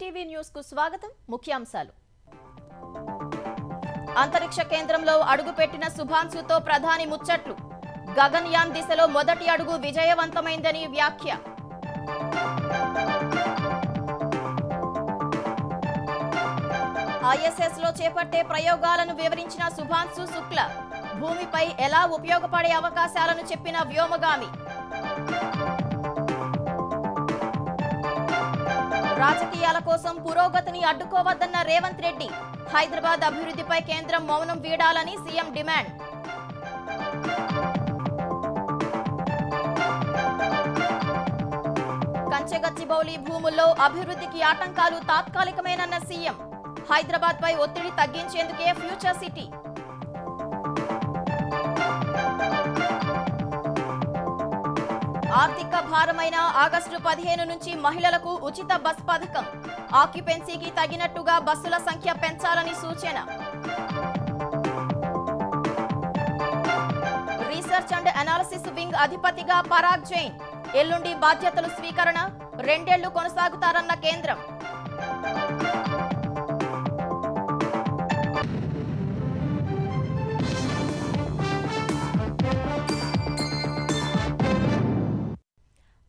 ETV news కు స్వాగతం. ముఖ్యాంశాలు. అంతరిక్ష కేంద్రంలో అడుగుపెట్టిన శుభాంశుతో ప్రధాని ముచ్చట్లు. గగన్యాన్ దిశలో మొదటి అడుగు విజయవంతమైందని వ్యాఖ్య. ఐఎస్ఎస్ లో చేపట్టే ప్రయోగాలను వివరించిన శుభాంశు శుక్ల. భూమిపై ఎలా ఉపయోగపడే అవకాశాలను చెప్పిన వ్యోమగామి. రాజకీయాల కోసం పురోగతిని అడ్డుకోవద్దన్న రేవంత్ రెడ్డి. హైదరాబాద్ అభివృద్ధిపై కేంద్రం మౌనం వీడాలని సీఎం డిమాండ్. కంచెగచ్చిబౌలి భూముల్లో అభివృద్ధికి ఆటంకాలు తాత్కాలికమేనన్న సీఎం. హైదరాబాద్ పై ఒత్తిడి తగ్గించేందుకే ఫ్యూచర్ సిటీ. ఆర్థిక భారమైన ఆగస్టు 15 నుంచి మహిళలకు ఉచిత బస్ పథకం. ఆక్యుపెన్సీకి తగినట్టుగా బస్సుల సంఖ్య పెంచాలని సూచన. రీసెర్చ్ అండ్ అనాలిసిస్ వింగ్ అధిపతిగా పరాగ్ జైన్. ఎల్లుండి బాధ్యతలు స్వీకరణ. 2 ఏళ్లు కొనసాగుతారన్న కేంద్రం.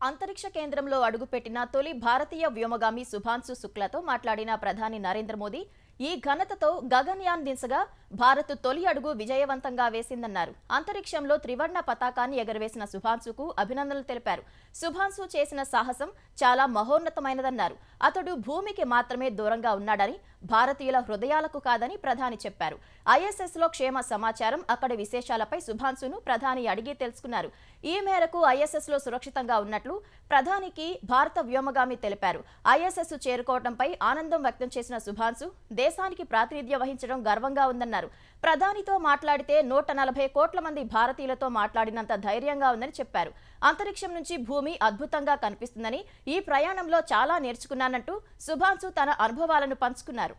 అంతరిక్ష కేంద్రంలో అడుగుపెట్టిన తొలి భారతీయ వ్యోమగామి శుభాంశు శుక్లతో మాట్లాడిన ప్రధాని నరేంద్ర మోదీ ఈ ఘనతతో గగన్యాన్ దిశగా భారత్ తొలి అడుగు విజయవంతంగా వేసిందన్నారు. అంతరిక్షంలో త్రివర్ణ పతాకాన్ని ఎగరవేసిన శుభాంశుకు అభినందనలు తెలిపారు. శుభాంశు చేసిన సాహసం చాలా మహోన్నతమైనదన్నారు. అతడు భూమికి మాత్రమే దూరంగా ఉన్నాడని, భారతీయుల హృదయాలకు కాదని ప్రధాని చెప్పారు. ఐఎస్ఎస్ లో క్షేమ సమాచారం, అక్కడి విశేషాలపై శుభాంశును ప్రధాని అడిగి తెలుసుకున్నారు. ఈ మేరకు ఐఎస్ఎస్ లో సురక్షితంగా ఉన్నట్లు ప్రధానికి భారత వ్యోమగామి తెలిపారు. ఐఎస్ఎస్ చేరుకోవడంపై ఆనందం వ్యక్తం చేసిన శుభాంశు దేశానికి ప్రాతినిధ్యం వహించడం గర్వంగా ఉందన్నారు. ప్రధానితో మాట్లాడితే 140 కోట్ల మంది భారతీయులతో మాట్లాడినంత ధైర్యంగా ఉందని చెప్పారు. అంతరిక్షం నుంచి భూమి అద్భుతంగా కనిపిస్తుందని, ఈ ప్రయాణంలో చాలా నేర్చుకున్నానంటూ శుభాంశు తన అనుభవాలను పంచుకున్నారు.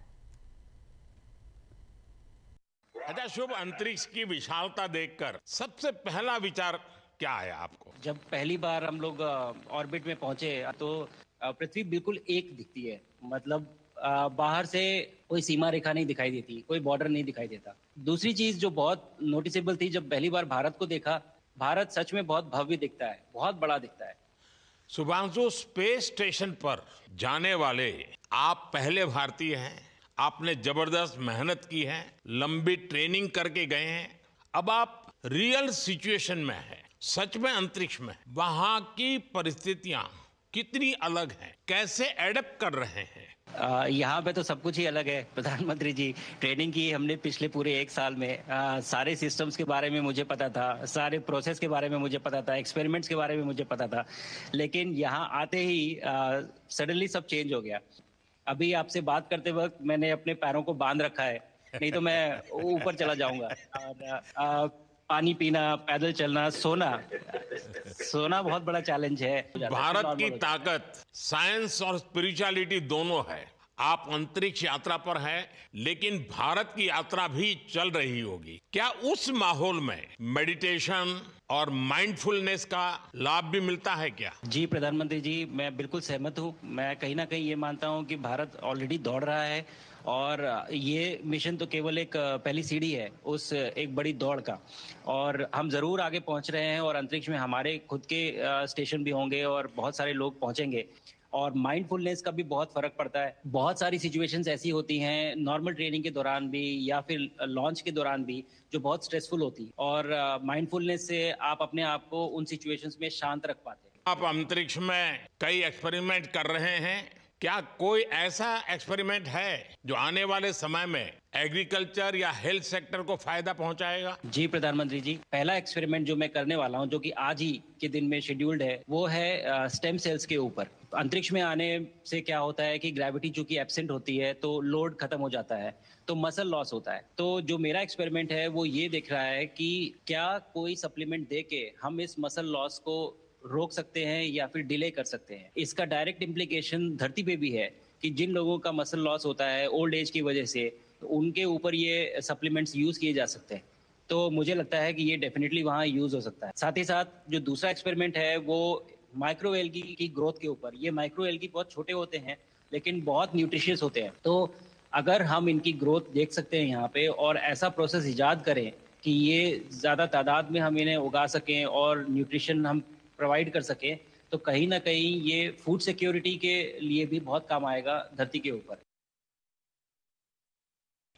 अच्छा, शुभ अंतरिक्ष की विशालता देखकर सबसे पहला विचार क्या आया आपको? जब पहली बार हम लोग ऑर्बिट में पहुंचे तो पृथ्वी बिल्कुल एक दिखती है। मतलब बाहर से कोई सीमा रेखा नहीं दिखाई देती, कोई बॉर्डर नहीं दिखाई देता। दूसरी चीज जो बहुत नोटिसेबल थी, जब पहली बार भारत को देखा, भारत सच में बहुत भव्य दिखता है, बहुत बड़ा दिखता है। शुभांशु, स्पेस स्टेशन पर जाने वाले आप पहले भारतीय हैं। आपने जबरदस्त मेहनत की है, लंबी ट्रेनिंग करके गए हैं। अब आप रियल सिचुएशन में हैं, सच में अंतरिक्ष में। वहां की परिस्थितियां कितनी अलग हैं, कैसे एडप्ट कर रहे हैं? यहाँ पे तो सब कुछ ही अलग है प्रधानमंत्री जी। ट्रेनिंग की हमने पिछले पूरे 1 साल में। सारे सिस्टम्स के बारे में मुझे पता था, सारे प्रोसेस के बारे में मुझे पता था, एक्सपेरिमेंट्स के बारे में मुझे पता था, लेकिन यहाँ आते ही सडनली सब चेंज हो गया। अभी आपसे बात करते वक्त मैंने अपने पैरों को बांध रखा है, नहीं तो मैं ऊपर चला जाऊंगा। पानी पीना, पैदल चलना, सोना बहुत बड़ा चैलेंज है। भारत की ताकत साइंस और स्पिरिचुअलिटी दोनों है। आप अंतरिक्ष यात्रा पर हैं, लेकिन भारत की यात्रा भी चल रही होगी। क्या उस माहौल में मेडिटेशन और माइंडफुलनेस का लाभ भी मिलता है क्या? जी प्रधानमंत्री जी, मैं बिल्कुल सहमत हूँ। मैं कहीं ना कहीं ये मानता हूँ कि भारत ऑलरेडी दौड़ रहा है और ये मिशन तो केवल एक पहली सीढ़ी है उस एक बड़ी दौड़ का। और हम जरूर आगे पहुंच रहे हैं और अंतरिक्ष में हमारे खुद के स्टेशन भी होंगे और बहुत सारे लोग पहुंचेंगे। और माइंडफुलनेस का भी बहुत फर्क पड़ता है। बहुत सारी सिचुएशंस ऐसी होती हैं नॉर्मल ट्रेनिंग के दौरान भी या फिर लॉन्च के दौरान भी, जो बहुत स्ट्रेसफुल होती, और माइंडफुलनेस से आप अपने आप को उन सिचुएशंस में शांत रख पाते हैं। आप अंतरिक्ष में कई एक्सपेरिमेंट कर रहे हैं। क्या कोई ऐसा एक्सपेरिमेंट है जो आने वाले समय में एग्रीकल्चर या हेल्थ सेक्टर को फायदा पहुंचाएगा? जी प्रधानमंत्री जी, पहला एक्सपेरिमेंट जो मैं करने वाला हूं, जो कि आज ही के दिन में शेड्यूल्ड है, वो है स्टेम सेल्स के ऊपर। अंतरिक्ष में आने से क्या होता है कि ग्रेविटी चूंकि एब्सेंट होती है तो लोड खत्म हो जाता है, तो मसल लॉस होता है। तो जो मेरा एक्सपेरिमेंट है वो ये देख रहा है कि क्या कोई सप्लीमेंट दे के हम इस मसल लॉस को रोक सकते हैं या फिर डिले कर सकते हैं। इसका डायरेक्ट इम्प्लीकेशन धरती पे भी है कि जिन लोगों का मसल लॉस होता है ओल्ड एज की वजह से, तो उनके ऊपर ये सप्लीमेंट्स यूज किए जा सकते हैं। तो मुझे लगता है कि ये डेफिनेटली वहाँ यूज हो सकता है। साथ ही साथ जो दूसरा एक्सपेरिमेंट है वो माइक्रो एल्गी की ग्रोथ के ऊपर। ये माइक्रो एल्गी बहुत छोटे होते हैं, लेकिन बहुत न्यूट्रिशियस होते हैं। तो अगर हम इनकी ग्रोथ देख सकते हैं यहाँ पे और ऐसा प्रोसेस इजाद करें कि ये ज़्यादा तादाद में हम इन्हें उगा सकें और न्यूट्रिशन हम प्रोवाइड कर सकें, तो कहीं ना कहीं ये फूड सिक्योरिटी के लिए भी बहुत काम आएगा धरती के ऊपर।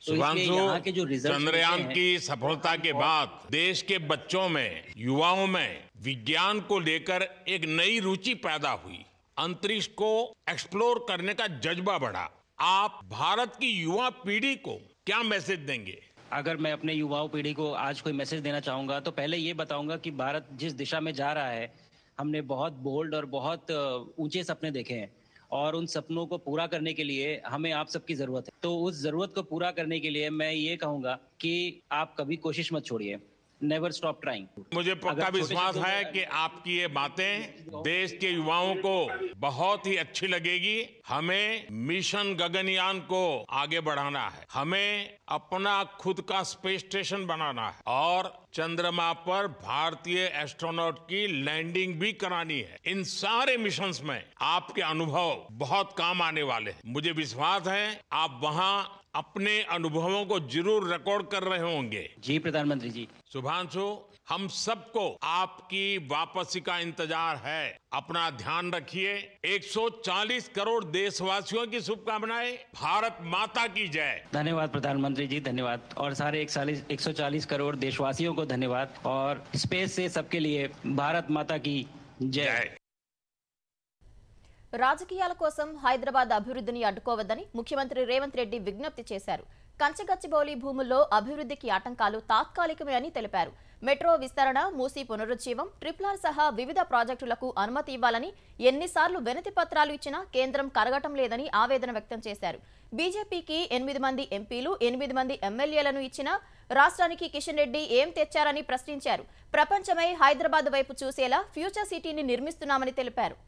सुभांशु, चंद्रयान की सफलता के बाद देश के बच्चों में, युवाओं में विज्ञान को लेकर एक नई रुचि पैदा हुई, अंतरिक्ष को एक्सप्लोर करने का जज्बा बढ़ा। आप भारत की युवा पीढ़ी को क्या मैसेज देंगे? अगर मैं अपने युवाओं पीढ़ी को आज कोई मैसेज देना चाहूँगा तो पहले ये बताऊँगा कि भारत जिस दिशा में जा रहा है, हमने बहुत बोल्ड और बहुत ऊंचे सपने देखे हैं और उन सपनों को पूरा करने के लिए हमें आप सबकी ज़रूरत है। तो उस ज़रूरत को पूरा करने के लिए मैं ये कहूँगा कि आप कभी कोशिश मत छोड़िए, नेवर स्टॉप ट्राइंग। मुझे पक्का विश्वास है कि आपकी ये बातें देश के युवाओं को बहुत ही अच्छी लगेगी। हमें मिशन गगनयान को आगे बढ़ाना है, हमें अपना खुद का स्पेस स्टेशन बनाना है और चंद्रमा पर भारतीय एस्ट्रोनॉट की लैंडिंग भी करानी है। इन सारे मिशंस में आपके अनुभव बहुत काम आने वाले हैं। मुझे विश्वास है आप वहां अपने अनुभवों को जरूर रिकॉर्ड कर रहे होंगे। जी प्रधानमंत्री जी। सुभांशु, हम सबको आपकी वापसी का इंतजार है। अपना ध्यान रखिए। 140 करोड़ देशवासियों की शुभकामनाएं। भारत माता की जय। धन्यवाद प्रधानमंत्री जी, धन्यवाद। और सारे 140 करोड़ देशवासियों को धन्यवाद। और स्पेस से सबके लिए भारत माता की जय। రాజకీయాల కోసం హైదరాబాద్ అభివృద్ధిని అడ్డుకోవద్దని ముఖ్యమంత్రి రేవంత్ రెడ్డి విజ్ఞప్తి చేశారు. కంచగచ్చిబౌలి భూముల్లో అభివృద్ధికి ఆటంకాలు తాత్కాలికమే అని తెలిపారు. మెట్రో విస్తరణ, మూసీ పునరుజ్జీవం, ట్రిపుల్ సహా వివిధ ప్రాజెక్టులకు అనుమతి ఇవ్వాలని ఎన్నిసార్లు వినతి పత్రాలు ఇచ్చినా కేంద్రం కరగటం లేదని ఆవేదన వ్యక్తం చేశారు. బీజేపీకి 8 మంది ఎంపీలు, 8 మంది ఎమ్మెల్యేలను ఇచ్చినా రాష్ట్రానికి కిషన్ రెడ్డి ఏం తెచ్చారని ప్రశ్నించారు. ప్రపంచమై హైదరాబాద్ వైపు చూసేలా ఫ్యూచర్ సిటీని నిర్మిస్తున్నామని తెలిపారు.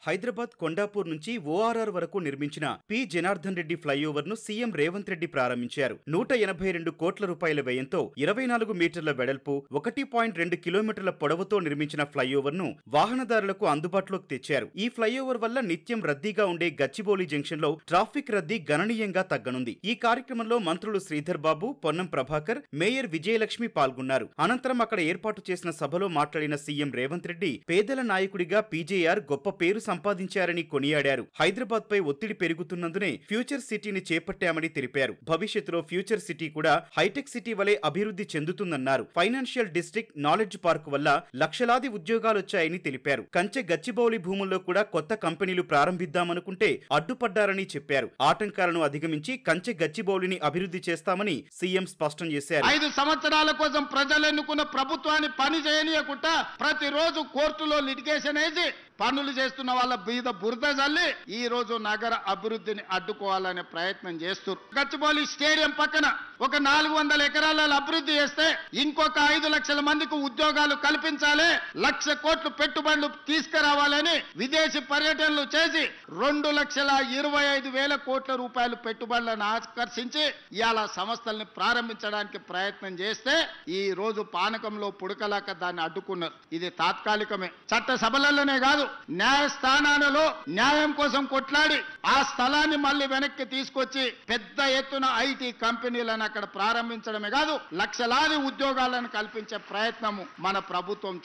హైదరాబాద్ కొండాపూర్ నుంచి ఓఆర్ఆర్ వరకు నిర్మించిన పి జనార్దన్ రెడ్డి ఫ్లైఓవర్ ను సీఎం రేవంత్ రెడ్డి ప్రారంభించారు. 182 కోట్ల రూపాయల వ్యయంతో 24 మీటర్ల వెడల్పు, 1.2 కిలోమీటర్ల పొడవుతో నిర్మించిన ఫ్లైఓవర్ ను వాహనదారులకు అందుబాటులోకి తెచ్చారు. ఈ ఫ్లైఓవర్ వల్ల నిత్యం రద్దీగా ఉండే గచ్చిబౌలి జంక్షన్ లో ట్రాఫిక్ రద్దీ గణనీయంగా తగ్గనుంది. ఈ కార్యక్రమంలో మంత్రులు శ్రీధర్ బాబు, పొన్నం ప్రభాకర్, మేయర్ విజయలక్ష్మి పాల్గొన్నారు. అనంతరం అక్కడ ఏర్పాటు చేసిన సభలో మాట్లాడిన సీఎం రేవంత్ రెడ్డి పేదల నాయకుడిగా పీజేఆర్ గొప్ప పేరు సంపాదించారని కొనియాడారు. హైదరాబాద్ పై ఒత్తిడి పెరుగుతున్నందునే ఫ్యూచర్ సిటీని చేపట్టామని తెలిపారు. భవిష్యత్తులో ఫ్యూచర్ సిటీ కూడా హైటెక్ సిటీ వలె అభివృద్ధి చెందుతుందన్నారు. ఫైనాన్షియల్ డిస్ట్రిక్ట్, నాలెడ్జ్ పార్క్ వల్ల లక్షలాది ఉద్యోగాలొచ్చాయని తెలిపారు. కంచె గచ్చిబౌలి భూముల్లో కూడా కొత్త కంపెనీలు ప్రారంభిద్దామనుకుంటే అడ్డుపడ్డారని చెప్పారు. ఆటంకాలను అధిగమించి కంచె గచ్చిబౌలిని అభివృద్ధి చేస్తామని సీఎం స్పష్టం చేశారు. 5 సంవత్సరాల కోసం ప్రజలు ఎన్నుకున్న ప్రభుత్వాన్ని పని చేయనీయకుండా ప్రతిరోజు కోర్టులో లిటిగేషన్ వేసి పనులు చేస్తున్న వాళ్ళ మీద బురద జల్లి ఈ రోజు నగర అభివృద్ధిని అడ్డుకోవాలనే ప్రయత్నం చేస్తున్నారు. గచ్చిబౌలి స్టేడియం పక్కన ఒక 400 ఎకరాల అభివృద్ధి చేస్తే ఇంకొక 5 లక్షల మందికి ఉద్యోగాలు కల్పించాలి, 1,00,000 కోట్లు పెట్టుబడులు తీసుకురావాలని విదేశీ పర్యటనలు చేసి 2,25,000 కోట్ల రూపాయలు పెట్టుబడులను ఆకర్షించి ఇవాళ సంస్థల్ని ప్రారంభించడానికి ప్రయత్నం చేస్తే ఈ రోజు పానకంలో పుడకలాక దాన్ని అడ్డుకున్నారు. ఇది తాత్కాలికమే. చట్ట సభలలోనే కాదు, న్యాయస్థానాలలో న్యాయం కోసం కొట్లాడి ఆ స్థలాన్ని మళ్ళీ వెనక్కి తీసుకొచ్చి పెద్ద ఎత్తున ఐటీ కంపెనీలను అక్కడ ప్రారంభించడమే కాదు, లక్షలాది ఉద్యోగాలను కల్పించే ప్రయత్నము మన ప్రభుత్వం.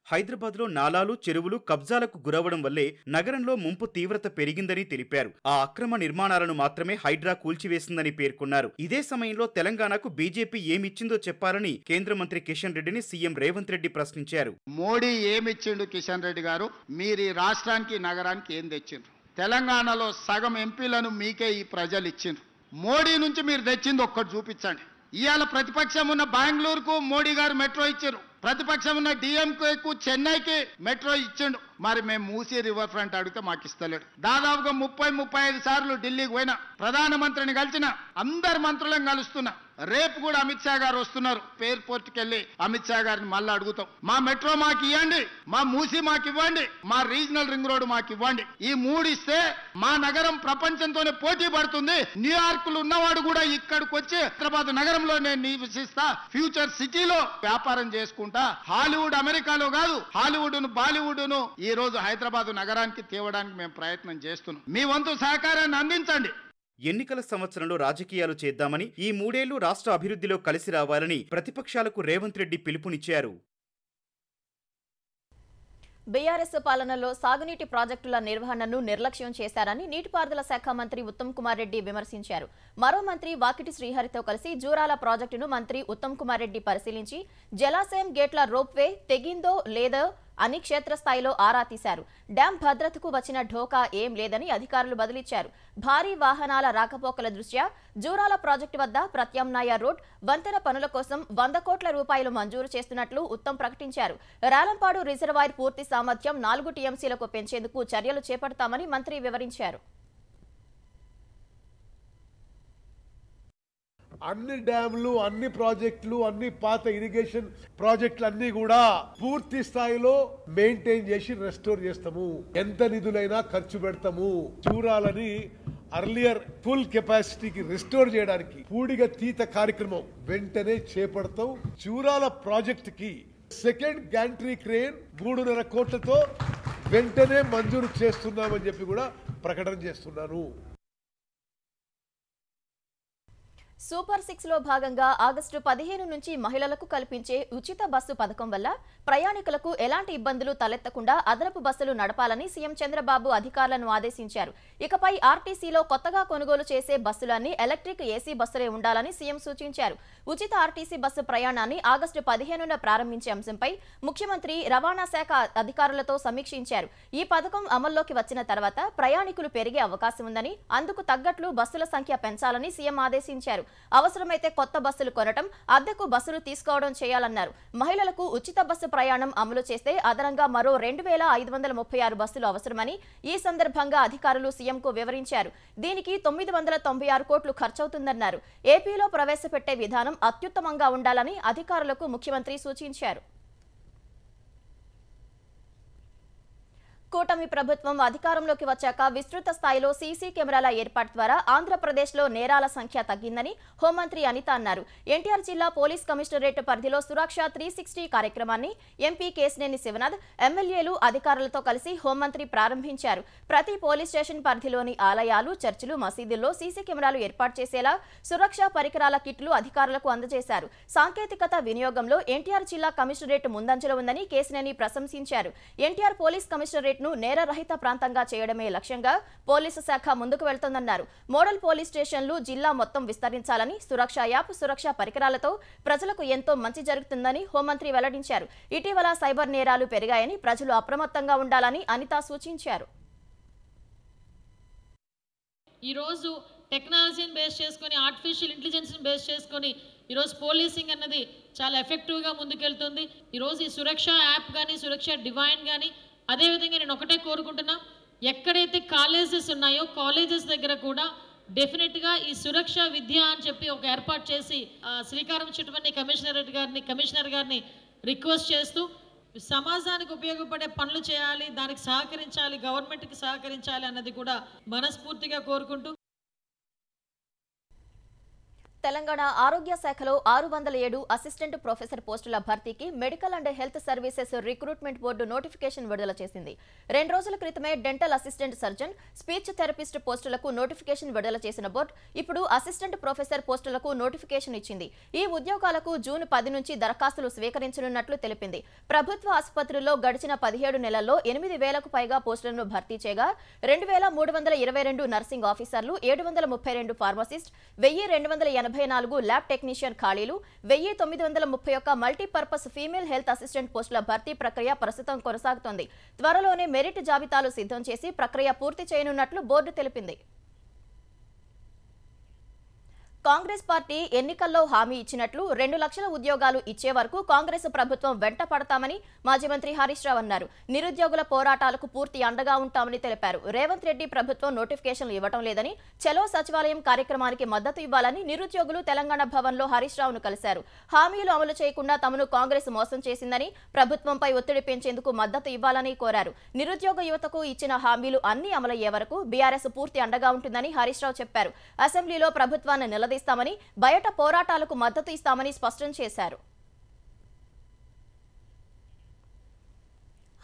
హైదరాబాద్ లో నాలాలు, చెరువులు కబ్జాలకు గురవడం వల్లే నగరంలో ముంపు తీవ్రత పెరిగిందని తెలిపారు. ఆ అక్రమ నిర్మాణాలను మాత్రమే హైడ్రా కూల్చివేసిందని పేర్కొన్నారు. ఇదే సమయంలో తెలంగాణకు బీజేపీ ఏమిచ్చిందో చెప్పాలని కేంద్ర మంత్రి కిషన్ రెడ్డిని సీఎం రేవంత్ రెడ్డి ప్రశ్నించారు. మోడీ ఏమిచ్చిండు కిషన్ రెడ్డి గారు? మీరు ఈ రాష్ట్రానికి, నగరానికి ఏం తెచ్చిండ్రు? తెలంగాణలో సగం ఎంపీలను మీకే ఈ ప్రజలు ఇచ్చిండ్రు. మోడీ నుంచి మీరు తెచ్చింది ఒక్కటి చూపించండి. ఇవాళ ప్రతిపక్షం ఉన్న బెంగళూరుకు మోడీ గారు మెట్రో ఇచ్చారు, ప్రతిపక్షం ఉన్న డిఎంకేకు చెన్నైకి మెట్రో ఇచ్చిండు. మరి మేము మూసీ రివర్ ఫ్రంట్ అడిగితే మాకు ఇస్తలేడు. దాదాపుగా 30-35 సార్లు ఢిల్లీకి పోయినా, ప్రధానమంత్రిని కలిసిన, అందరు మంత్రులను కలుస్తున్నా. రేపు కూడా అమిత్ షా గారు వస్తున్నారు. ఎయిర్పోర్ట్కి వెళ్ళి అమిత్ షా గారిని మళ్ళీ అడుగుతాం, మా మెట్రో మాకు ఇవ్వండి, మా మూసీ మాకు ఇవ్వండి, మా రీజనల్ రింగ్ రోడ్ మాకు ఇవ్వండి. ఈ 3 ఇస్తే మా నగరం ప్రపంచంతోనే పోటీ పడుతుంది. న్యూయార్క్ లో ఉన్నవాడు కూడా ఇక్కడికి వచ్చి హైదరాబాద్ నగరంలో నేను నివసిస్తా, ఫ్యూచర్ సిటీలో వ్యాపారం చేసుకుంటా పెట్టుకుంటా హాలీవుడ్ అమెరికాలో కాదు, హాలీవుడ్ను బాలీవుడ్ను ఈ రోజు హైదరాబాద్ నగరానికి తేవడానికి మేము ప్రయత్నం చేస్తున్నాం. మీ వంతు సహకారాన్ని అందించండి. ఎన్నికల సంవత్సరంలో రాజకీయాలు చేద్దామని, ఈ 3 ఏళ్లు రాష్ట్ర అభివృద్ధిలో కలిసి రావాలని ప్రతిపక్షాలకు రేవంత్ రెడ్డి పిలుపునిచ్చారు. బీఆర్ఎస్ పాలనలో సాగునీటి ప్రాజెక్టుల నిర్వహణను నిర్లక్ష్యం చేశారని నీటిపారుదల శాఖ మంత్రి ఉత్తమ్ కుమార్ రెడ్డి విమర్శించారు. మరో మంత్రి వాకిటి శ్రీహరితో కలిసి జూరాల ప్రాజెక్టును మంత్రి ఉత్తమ్ కుమార్ రెడ్డి పరిశీలించి జలాశయం గేట్ల రోప్వే తెగిందో లేదో అని క్షేత్రస్థాయిలో ఆరా తీశారు. డ్యాం భద్రతకు వచ్చిన ఢోకా ఏం లేదని అధికారులు బదిలిచ్చారు. భారీ వాహనాల రాకపోకల దృష్ట్యా జూరాల ప్రాజెక్టు వద్ద ప్రత్యామ్నాయ రోడ్, వంతెన పనుల కోసం 100 కోట్ల రూపాయలు మంజూరు చేస్తున్నట్లు ఉత్తమ్ ప్రకటించారు. రాలంపాడు రిజర్వాయర్ పూర్తి సామర్థ్యం 4 టీఎంసీలకు పెంచేందుకు చర్యలు చేపడతామని మంత్రి వివరించారు. అన్ని డ్యామ్లు, అన్ని ప్రాజెక్టులు, అన్ని పాత ఇరిగేషన్ ప్రాజెక్టులు అన్ని కూడా పూర్తి స్థాయిలో మెయింటైన్ చేసి రెస్టోర్ చేస్తాము. ఎంత నిధులైనా ఖర్చు పెడతాము. చూరాలని అర్లియర్ ఫుల్ కెపాసిటీకి రెస్టోర్ చేయడానికి పూడిగ తీత కార్యక్రమం వెంటనే చేపడతాం. చూరాల ప్రాజెక్ట్ కి సెకండ్ గ్యాంట్రీ క్రేన్ 3.5 కోట్లతో వెంటనే మంజూరు చేస్తున్నామని చెప్పి కూడా ప్రకటన చేస్తున్నాను. సూపర్ 6 లో భాగంగా ఆగస్టు 15 నుంచి మహిళలకు కల్పించే ఉచిత బస్సు పథకం వల్ల ప్రయాణికులకు ఎలాంటి ఇబ్బందులు తలెత్తకుండా అదనపు బస్సులు నడపాలని సీఎం చంద్రబాబు అధికారులను ఆదేశించారు. ఇకపై ఆర్టీసీలో కొత్తగా కొనుగోలు చేసే బస్సులన్నీ ఎలక్ట్రిక్ ఏసీ బస్సులే ఉండాలని సీఎం సూచించారు. ఉచిత ఆర్టీసీ బస్సు ప్రయాణాన్ని ఆగస్టు 15న ప్రారంభించే అంశంపై ముఖ్యమంత్రి రవాణా శాఖ అధికారులతో సమీక్షించారు. ఈ పథకం అమల్లోకి వచ్చిన తర్వాత ప్రయాణికులు పెరిగే అవకాశం ఉందని, అందుకు తగ్గట్లు బస్సుల సంఖ్య పెంచాలని సీఎం ఆదేశించారు. అవసరమైతే కొత్త బస్సులు కొనటం, అద్దెకు బస్సులు తీసుకోవడం చేయాలన్నారు. మహిళలకు ఉచిత బస్సు ప్రయాణం అమలు చేస్తే అదనంగా మరో 2536 బస్సులు అవసరమని ఈ సందర్భంగా అధికారులు సీఎంకు వివరించారు. దీనికి 996 కోట్లు ఖర్చవుతుందన్నారు. ఏపీలో ప్రవేశపెట్టే విధానం అత్యుత్తమంగా ఉండాలని అధికారులకు ముఖ్యమంత్రి సూచించారు. కూటమి ప్రభుత్వం అధికారంలోకి వచ్చాక విస్తృత స్థాయిలో సీసీ కెమెరాల ఏర్పాటు ద్వారా ఆంధ్రప్రదేశ్లో నేరాల సంఖ్య తగ్గిందని హోంమంత్రి అనిత అన్నారు. ఎన్టీఆర్ జిల్లా పోలీస్ కమిషనరేట్ పరిధిలో సురక్ష 360 కార్యక్రమాన్ని ఎంపీ కేశినేని శివనాథ్, ఎమ్మెల్యేలు, అధికారులతో కలిసి హోంమంత్రి ప్రారంభించారు. ప్రతి పోలీస్ స్టేషన్ పరిధిలోని ఆలయాలు, చర్చిలు, మసీదుల్లో సీసీ కెమెరాలు ఏర్పాటు చేసేలా సురక్ష పరికరాల కిట్లు అధికారులకు అందజేశారు. సాంకేతికత వినియోగంలో ఎన్టీఆర్ జిల్లా కమిషనరేట్ ముందంజలో ఉందని కేశినేని ప్రశంసించారు. ఎన్టీఆర్ పోలీస్ కమిషనరేట్ ను నేరరహిత ప్రాంతంగా చేయడమే లక్ష్యంగా పోలీసు శాఖ ముందుకు వెళ్తోందన్నారు. మోడల్ పోలీస్ స్టేషన్లు జిల్లా మొత్తం విస్తరించాలని, సురక్ష యాప్, సురక్ష పరికరాలతో ప్రజలకు ఎంతో మంచి జరుగుతుందని హోంమంత్రి వెల్లడించారు. ఇటీవల సైబర్ నేరాలు పెరిగాయని, ప్రజలు అప్రమత్తంగా ఉండాలని అనిత సూచించారు. ఈరోజు టెక్నాలజీని బేస్ చేసుకొని, ఆర్టిఫిషియల్ ఇంటెలిజెన్స్ని బేస్ చేసుకొని ఈరోజు పోలీసింగ్ అన్నది చాలా ఎఫెక్టివ్గా ముందుకెళ్తుంది. ఈరోజు ఈ సురక్ష యాప్ కానీ, సురక్ష డివైన్ కానీ, అదేవిధంగా నేను ఒకటే కోరుకుంటున్నా, ఎక్కడైతే కాలేజెస్ ఉన్నాయో కాలేజెస్ దగ్గర కూడా డెఫినెట్గా ఈ సురక్ష విద్య అని చెప్పి ఒక ఏర్పాటు చేసి శ్రీకారం చుట్టుపని కమిషనర్ గారిని రిక్వెస్ట్ చేస్తూ సమాజానికి ఉపయోగపడే పనులు చేయాలి, దానికి సహకరించాలి, గవర్నమెంట్కి సహకరించాలి అన్నది కూడా మనస్ఫూర్తిగా కోరుకుంటూ తెలంగాణ ఆరోగ్య శాఖలో 607 అసిస్టెంట్ ప్రొఫెసర్ పోస్టుల భర్తీకి medical and health services recruitment board notification విడుదల చేసింది. 2 రోజుల క్రితమే dental assistant surgeon, speech therapist పోస్టులకు నోటిఫికేషన్ విడుదల చేసిన బోర్డు ఇప్పుడు అసిస్టెంట్ ప్రొఫెసర్ పోస్టులకు నోటిఫికేషన్ ఇచ్చింది. ఈ ఉద్యోగాలకు జూన్ 10 నుంచి దరఖాస్తులు స్వీకరించనున్నట్లు తెలిపింది. ప్రభుత్వ ఆసుపత్రుల్లో గడిచిన 17 నెలల్లో 8,000కు పైగా పోస్టులను భర్తీ చేయగా 2,322 నర్సింగ్ ఆఫీసర్లు, 732 ఫార్మసిస్ట్, 1,284 ల్యాబ్ టెక్నీషియన్ ఖాళీలు, 1,931 మల్టీపర్పస్ ఫీమేల్ హెల్త్ అసిస్టెంట్ పోస్టుల భర్తీ ప్రక్రియ ప్రస్తుతం కొనసాగుతోంది. త్వరలోనే మెరిట్ జాబితాలు సిద్ధం చేసి ప్రక్రియ పూర్తి చేయనున్నట్లు బోర్డు తెలిపింది. కాంగ్రెస్ పార్టీ ఎన్నికల్లో హామీ ఇచ్చినట్లు 2 లక్షల ఉద్యోగాలు ఇచ్చే వరకు కాంగ్రెస్ ప్రభుత్వం వెంట పడతామని మాజీ మంత్రి హరీష్ రావు అన్నారు. నిరుద్యోగుల పోరాటాలకు పూర్తి అండగా ఉంటామని తెలిపారు. రేవంత్ రెడ్డి ప్రభుత్వం నోటిఫికేషన్లు ఇవ్వడం లేదని, చలో సచివాలయం కార్యక్రమానికి మద్దతు ఇవ్వాలని నిరుద్యోగులు తెలంగాణ భవన్లో హరీష్ రావును కలిశారు. హామీలు అమలు చేయకుండా తమను కాంగ్రెస్ మోసం చేసిందని, ప్రభుత్వంపై ఒత్తిడి పెంచేందుకు మద్దతు ఇవ్వాలని కోరారు. నిరుద్యోగ యువతకు ఇచ్చిన హామీలు అన్ని అమలయ్యే వరకు బీఆర్ఎస్ పూర్తి అండగా ఉంటుందని హరీష్ రావు చెప్పారు. అసెంబ్లీలో ప్రభుత్వాన్ని నిలదీస్తామని, బయట పోరాటాలకు మద్దతు ఇస్తామని స్పష్టం చేశారు.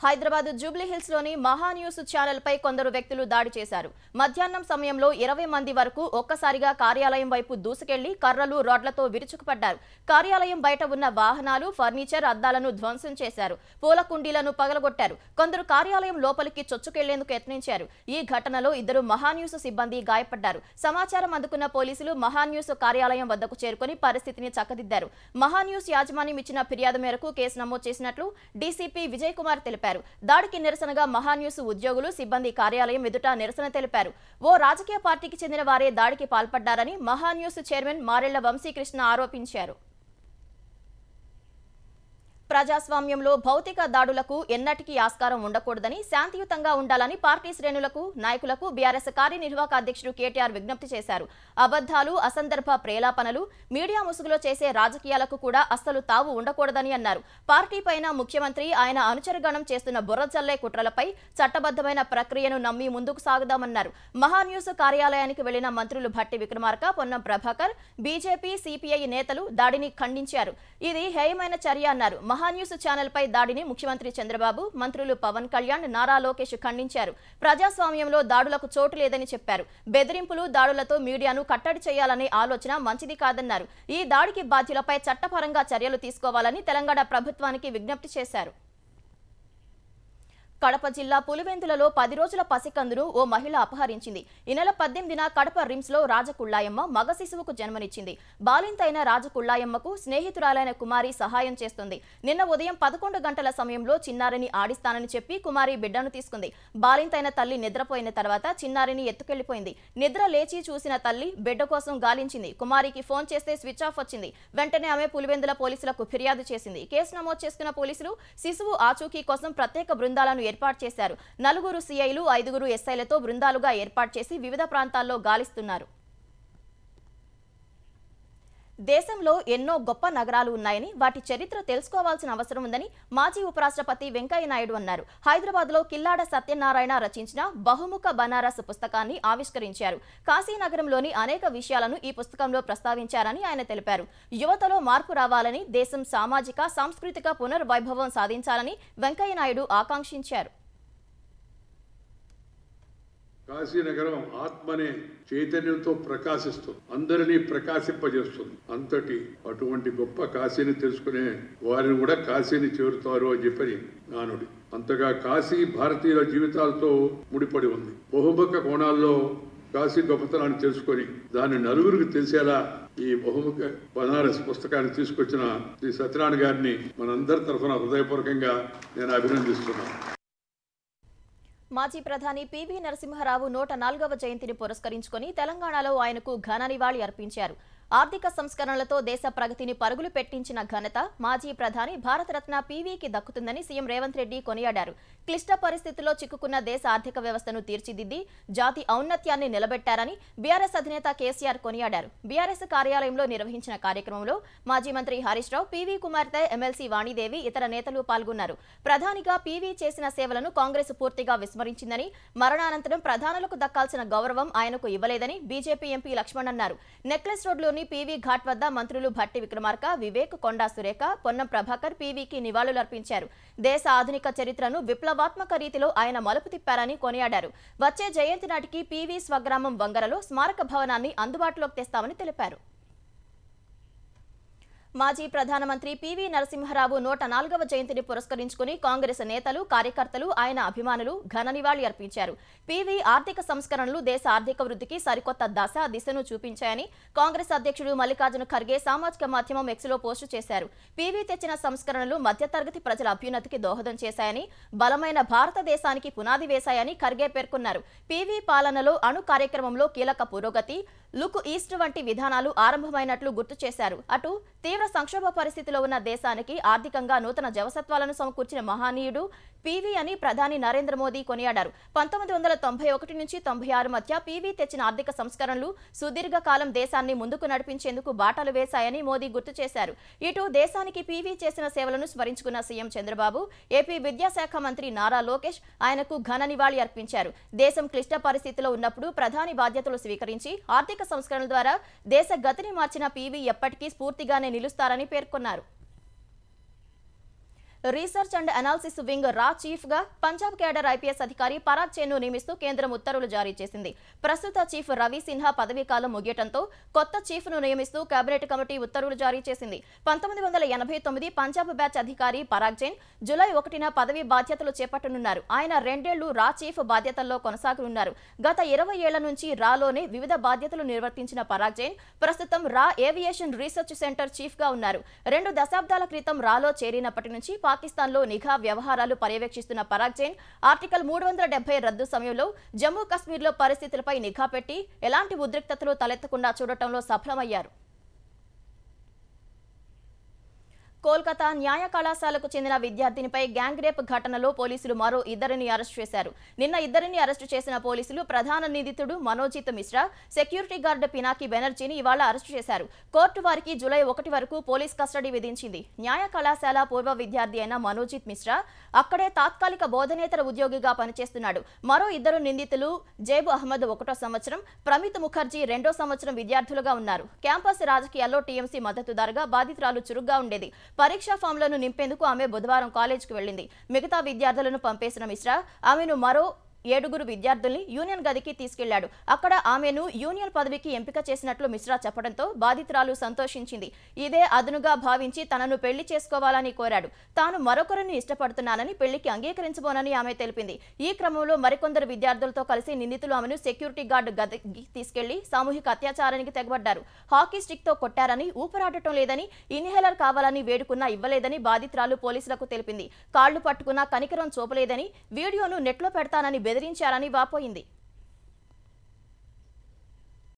హైదరాబాద్ జూబ్లీ హిల్స్ లోని మహాన్యూస్ ఛానల్ పై కొందరు వ్యక్తులు దాడి చేశారు. మధ్యాహ్నం సమయంలో 20 మంది వరకు ఒక్కసారిగా కార్యాలయం వైపు దూసుకెళ్లి కర్రలు రాడ్లతో విరుచుకుపడ్డారు. కార్యాలయం బయట ఉన్న వాహనాలు, ఫర్నిచర్, అద్దాలను ధ్వంసం చేశారు. పూల కుండీలను పగలగొట్టారు. కొందరు కార్యాలయం లోపలికి చొచ్చుకెళ్లేందుకు యత్నించారు. ఈ ఘటనలో 2 మహాన్యూస్ సిబ్బంది గాయపడ్డారు. సమాచారం అందుకున్న పోలీసులు మహాన్యూస్ కార్యాలయం వద్దకు చేరుకుని పరిస్థితిని చక్కదిద్దారు. మహాన్యూస్ యాజమాన్యం ఇచ్చిన ఫిర్యాదు మేరకు కేసు నమోదు చేసినట్లు డీసీపీ విజయ్ కుమార్ తెలిపారు. దాడికి నిరసనగా మహాన్యూస్ ఉద్యోగులు, సిబ్బంది కార్యాలయం ఎదుట నిరసన తెలిపారు. ఓ రాజకీయ పార్టీకి చెందిన వారే దాడికి పాల్పడ్డారని మహాన్యూస్ చైర్మన్ మారెళ్ల వంశీకృష్ణ ఆరోపించారు. ప్రజాస్వామ్యంలో భౌతిక దాడులకు ఎన్నటికీ ఆస్కారం ఉండకూడదని, శాంతియుతంగా ఉండాలని పార్టీ శ్రేణులకు, నాయకులకు బీఆర్ఎస్ కార్యనిర్వాహక అధ్యక్షుడు కేటీఆర్ విజ్ఞప్తి చేశారు. అబద్ధాలు, అసందర్భ ప్రేలాపనలు, మీడియా ముసుగులో చేసే రాజకీయాలకు కూడా అస్సలు తావు ఉండకూడదని అన్నారు. పార్టీ పైన ముఖ్యమంత్రి, ఆయన అనుచరగణం చేస్తున్న బుర్రజల్లే కుట్రలపై చట్టబద్ధమైన ప్రక్రియను నమ్మి ముందుకు సాగుదామన్నారు. మహాన్యూస్ కార్యాలయానికి వెళ్లిన మంత్రులు భట్టి విక్రమార్క, పొన్నం ప్రభాకర్, బీజేపీ, సిపిఐ నేతలు దాడిని ఖండించారు. ఇది హేయమైన చర్య అన్నారు. మహాన్యూస్ ఛానల్ పై దాడిని ముఖ్యమంత్రి చంద్రబాబు, మంత్రులు పవన్ కళ్యాణ్, నారా లోకేష్ ఖండించారు. ప్రజాస్వామ్యంలో దాడులకు చోటు లేదని చెప్పారు. బెదిరింపులు, దాడులతో మీడియాను కట్టడి చేయాలనే ఆలోచన మంచిది కాదన్నారు. ఈ దాడికి బాధ్యులపై చట్టపరంగా చర్యలు తీసుకోవాలని తెలంగాణ ప్రభుత్వానికి విజ్ఞప్తి చేశారు. కడప జిల్లా పులివెందులలో 10 రోజుల పసికందును ఓ మహిళ అపహరించింది. ఈ నెల 18న కడప రిమ్స్ లో రాజకుళ్ళాయమ్మ మగ శిశువుకు జన్మనిచ్చింది. బాలింతైన రాజకుళ్ళాయమ్మకు స్నేహితురాలైన కుమారి సహాయం చేస్తుంది. నిన్న ఉదయం 11 గంటల సమయంలో చిన్నారిని ఆడిస్తానని చెప్పి కుమారి బిడ్డను తీసుకుంది. బాలింతైన తల్లి నిద్రపోయిన తర్వాత చిన్నారిని ఎత్తుకెళ్లిపోయింది. నిద్ర లేచి చూసిన తల్లి బిడ్డ కోసం గాలించింది. కుమారికి ఫోన్ చేస్తే స్విచ్ ఆఫ్ వచ్చింది. వెంటనే ఆమె పులివెందుల పోలీసులకు ఫిర్యాదు చేసింది. కేసు నమోదు చేసుకున్న పోలీసులు శిశువు ఆచూకీ కోసం ప్రత్యేక బృందాలను ఏర్పాటు చేశారు. 4 సిఐలు, 5 ఎస్ఐలతో బృందాలుగా ఏర్పాటు చేసి వివిధ ప్రాంతాల్లో గాలిస్తున్నారు. దేశంలో ఎన్నో గొప్ప నగరాలు ఉన్నాయని, వాటి చరిత్ర తెలుసుకోవాల్సిన అవసరం ఉందని మాజీ ఉపరాష్ట్రపతి వెంకయ్య నాయుడు అన్నారు. హైదరాబాద్లో కిల్లాడ సత్యనారాయణ రచించిన బహుముఖ బనారస్ పుస్తకాన్ని ఆవిష్కరించారు. కాశీనగరంలోని అనేక విషయాలను ఈ పుస్తకంలో ప్రస్తావించారని ఆయన తెలిపారు. యువతలో మార్పు రావాలని, దేశం సామాజిక, సాంస్కృతిక పునర్వైభవం సాధించాలని వెంకయ్య నాయుడు ఆకాంక్షించారు. కాశీనగరం ఆత్మనే చైతన్యంతో ప్రకాశిస్తుంది, అందరినీ ప్రకాశింపజేస్తుంది. అటువంటి గొప్ప కాశీని తెలుసుకునే వారిని కూడా కాశీని చేరుతారు అని చెప్పని నానుడి. అంతగా కాశీ భారతీయుల జీవితాలతో ముడిపడి ఉంది. బహుముఖ కోణాల్లో కాశీ గొప్పతనాన్ని తెలుసుకొని దాన్ని నలుగురికి తెలిసేలా ఈ బహుముఖ బనారస్ పుస్తకాన్ని తీసుకొచ్చిన శ్రీ సత్యనారాయణ గారిని మనందరి తరఫున హృదయపూర్వకంగా నేను అభినందిస్తున్నాను. మాజీ ప్రధాని పివి నరసింహారావు 104వ జయంతిని పురస్కరించుకొని తెలంగాణలో ఆయనకు ఘన నివాళి అర్పించారు. ఆర్థిక సంస్కరణలతో దేశ ప్రగతిని పరుగులు పెట్టించిన ఘనత మాజీ ప్రధాని భారతరత్న పివికి దక్కుతుందని సీఎం రేవంత్ రెడ్డి కొనియాడారు. క్లిష్ట పరిస్థితుల్లో చిక్కుకున్న దేశ ఆర్థిక వ్యవస్థను తీర్చిదిద్ది జాతి ఔన్నత్యాన్ని నిలబెట్టారని బీఆర్ఎస్ అధినేత కేసీఆర్ కొనియాడారు. బీఆర్ఎస్ కార్యాలయంలో నిర్వహించిన కార్యక్రమంలో మాజీ మంత్రి హరీష్ రావు, పివి కుమార్తె ఎమ్మెల్సీ వాణిదేవి, ఇతర నేతలు పాల్గొన్నారు. ప్రధానిగా పివి చేసిన సేవలను కాంగ్రెస్ పూర్తిగా విస్మరించిందని, మరణానంతరం ప్రధానులకు దక్కాల్సిన గౌరవం ఆయనకు ఇవ్వలేదని బీజేపీ ఎంపీ లక్ష్మణ్ అన్నారు. నెక్లెస్ రోడ్లోని పివి ఘాట్ వద్ద మంత్రులు భట్టి విక్రమార్క, వివేక్, కొండా సురేఖ, పొన్నం ప్రభాకర్ పివికి నివాళులర్పించారు. దేశ ఆధునిక చరిత్రను విప్లవాత్మక రీతిలో ఆయన మలుపు తిప్పారని కొనియాడారు. వచ్చే జయంతి నాటికి పివి స్వగ్రామం వంగరలో స్మారక భవనాన్ని అందుబాటులోకి తెస్తామని తెలిపారు. మాజీ ప్రధానమంత్రి పివి నరసింహారావు 104వ జయంతిని పురస్కరించుకుని కాంగ్రెస్ నేతలు, కార్యకర్తలు, ఆయన అభిమానులు ఘన నివాళి అర్పించారు. పివి ఆర్థిక సంస్కరణలు దేశ ఆర్థిక వృద్ధికి సరికొత్త దిశను చూపించాయని కాంగ్రెస్ అధ్యక్షుడు మల్లికార్జున ఖర్గే సామాజిక మాధ్యమం ఎక్స్లో పోస్టు చేశారు. పివి తెచ్చిన సంస్కరణలు మధ్యతరగతి ప్రజల అభ్యున్నతికి దోహదం చేశాయని, బలమైన భారతదేశానికి పునాది వేశాయని ఖర్గే పేర్కొన్నారు. పివి పాలనలో అణు కార్యక్రమంలో కీలక పురోగతి, లుక్ ఈస్ట్ వంటి విధానాలు ఆరంభమైనట్లు గుర్తు చేశారు. అటు తీవ్ర సంక్షోభ పరిస్థితిలో ఉన్న దేశానికి ఆర్థికంగా నూతన జవసత్వాలను సమకూర్చిన మహనీయుడు పివి అని ప్రధాని నరేంద్ర మోదీ కొనియాడారు. 1991 నుంచి 96 మధ్య పివి తెచ్చిన ఆర్థిక సంస్కరణలు సుదీర్ఘకాలం దేశాన్ని ముందుకు నడిపించేందుకు బాటలు వేశాయని మోదీ గుర్తు చేశారు. ఇటు దేశానికి పివి చేసిన సేవలను స్మరించుకున్న సీఎం చంద్రబాబు, ఏపీ విద్యాశాఖ మంత్రి నారా లోకేష్ ఆయనకు ఘన నివాళి అర్పించారు. దేశం క్లిష్ట పరిస్థితిలో ఉన్నప్పుడు ప్రధాని బాధ్యతలు స్వీకరించి ఆర్థిక సంస్కరణల ద్వారా దేశ గతిని మార్చిన పివి ఎప్పటికీ స్ఫూర్తిగానే నిలుస్తారని పేర్కొన్నారు. రీసెర్చ్ అండ్ అనాలిసిస్ వింగ్ రా చీఫ్ గా పంజాబ్ కేడర్ ఐపీఎస్ అధికారి పరాగ్ జైన్ ను నియమిస్తూ కేంద్రం ఉత్తర్వులు జారీ చేసింది. ప్రస్తుత చీఫ్ రవి సిన్హా పదవీ కాలం ముగియటంతో కొత్త చీఫ్ ను నియమిస్తూ కేబినెట్ కమిటీ ఉత్తర్వులు జారీ చేసింది. 1989 పంజాబ్ బ్యాచ్ అధికారి పరాగ్ జైన్ జూలై 1న పదవీ బాధ్యతలు చేపట్టనున్నారు. ఆయన 2 ఏళ్లు రా చీఫ్ బాధ్యతల్లో కొనసాగనున్నారు. గత 20 ఏళ్ల నుంచి రాలోనే వివిధ బాధ్యతలు నిర్వర్తించిన పరాగ్ జైన్ ప్రస్తుతం రా ఏవియేషన్ రీసెర్చ్ సెంటర్ చీఫ్ గా ఉన్నారు. 2 దశాబ్దాల క్రితం రాలో చేరినప్పటి నుంచి పాకిస్తాన్లో నిఘా వ్యవహారాలు పర్యవేక్షిస్తున్న పరాగ్ జైన్ ఆర్టికల్ 370 రద్దు సమయంలో జమ్మూ కాశ్మీర్లో పరిస్థితులపై నిఘా పెట్టి ఎలాంటి ఉద్రిక్తతలు తలెత్తకుండా చూడటంలో సఫలమయ్యారు. కోల్కతా న్యాయ కళాశాలకు చెందిన విద్యార్థినిపై గ్యాంగ్ రేప్ ఘటనలో పోలీసులు మరో 2 అరెస్టు చేశారు. నిన్న 2 అరెస్టు చేసిన పోలీసులు ప్రధాన నిందితుడు మనోజిత్ మిశ్రా, సెక్యూరిటీ గార్డ్ పినాకి బెనర్జీని ఇవాళ అరెస్టు చేశారు. కోర్టు వారికి జూలై 1 వరకు పోలీస్ కస్టడీ విధించింది. న్యాయ కళాశాల పూర్వ విద్యార్థి అయిన మనోజిత్ మిశ్రా అక్కడే తాత్కాలిక బోధనేతర ఉద్యోగిగా పనిచేస్తున్నాడు. మరో 2 నిందితులు జైబు అహ్మద్ 1వ సంవత్సరం, ప్రమిత్ ముఖర్జీ 2వ సంవత్సరం విద్యార్థులుగా ఉన్నారు. క్యాంపస్ రాజకీయాల్లో టీఎంసీ మద్దతుదారుగా బాధితురాలు చురుగ్గా ఉండేది. పరీక్షా ఫామ్లను నింపేందుకు ఆమె బుధవారం కాలేజీకి వెళ్లింది. మిగతా విద్యార్థులను పంపేసిన మిశ్రా ఆమెను మరో 7 విద్యార్థుల్ని యూనియన్ గదికి తీసుకెళ్లాడు. అక్కడ ఆమెను యూనియన్ పదవికి ఎంపిక చేసినట్లు మిశ్రా చెప్పడంతో బాధితురాలు సంతోషించింది. ఇదే అదునుగా భావించి తనను పెళ్లి చేసుకోవాలని కోరాడు. తాను మరొకరిని ఇష్టపడుతున్నానని, పెళ్లికి అంగీకరించబోనని ఆమె తెలిపింది. ఈ క్రమంలో మరికొందరు విద్యార్థులతో కలిసి నిందితులు ఆమెను సెక్యూరిటీ గార్డ్ గదికి తీసుకెళ్లి సామూహిక అత్యాచారానికి తెగబడ్డారు. హాకీ స్టిక్ తో కొట్టారని, ఊపిరాడటం లేదని, ఇన్హేలర్ కావాలని వేడుకున్నా ఇవ్వలేదని బాధితురాలు పోలీసులకు తెలిపింది. కాళ్లు పట్టుకున్నా కనికరం చూపలేదని, వీడియోను నెట్లో పెడతానని బెదిరించారని వాపోయింది.